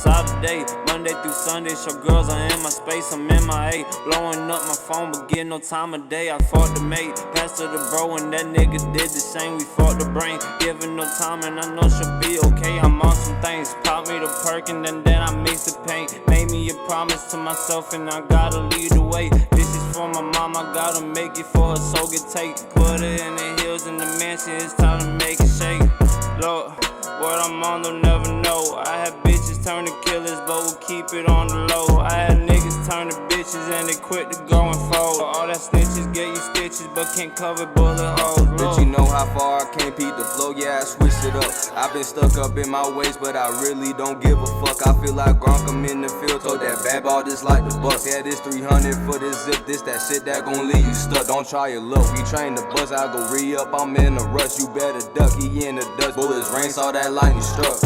outside today. Monday through Sunday, show girls I in my space, I'm in my A. Blowing up my phone, but get no time of day. I fought the mate, passed to the bro, and that nigga did the same. We fought the brain, giving no time, and I know she'll be okay. I'm on some things, pop me the perk, and then I mix the paint. Made me a promise to myself, and I gotta lead the way. This is for my mom, I gotta make it for her soul get take. Put her in the hills in the mansion, it's time to make it shake. Lord, what I'm on, they'll never know. I had bitches turn to killers, but we'll keep it on the low. I had niggas turn to bitches and they quit to go and fold. All that snitches get you stitches, but can't cover bullet holes. But you know how far I can't beat the flow, yeah, I switched it up. I've been stuck up in my ways, but I really don't give a fuck. I feel like Gronk, I'm in the field, told that bad ball just like the Bucks. Yeah, this 300 for this zip, this that shit that gon' leave you stuck. Don't try your luck, we train the bus, I go re-up, I'm in a rush. You better duck, he in the dust, bullets rain, saw that lightning struck.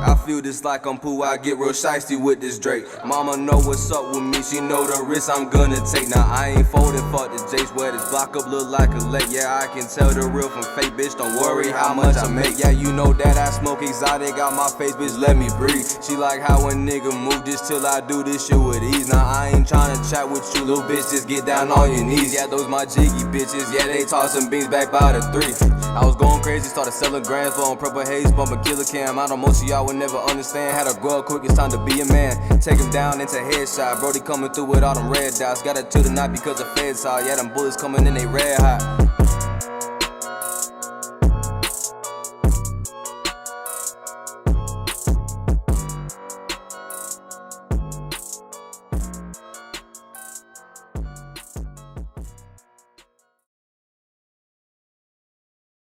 I feel this like I'm Pooh, I get real shiesty with this Drake. Mama know what's up with me, she know the risk I'm gonna take. Now I ain't folding, fuck the Jace, where this block up look like a lake. Yeah, I can tell the real from fake, bitch, don't worry how much I make. Yeah, you know that I smoke exotic out my face, bitch, let me breathe. She like how a nigga move just till I do this shit with ease. Now I ain't tryna chat with you, little bitch, just get down on your knees. Yeah, those my jiggy bitches, yeah, they tossing beans back by the 3. I was going crazy, started selling grams, blowing purple haze, bumping killer cam. I know most of y'all would never understand. Had to grow up quick, it's time to be a man. Take him down into headshot. Brody coming through with all them red dots. Got it to the night because the feds saw. Yeah, them bullets coming in, they red hot.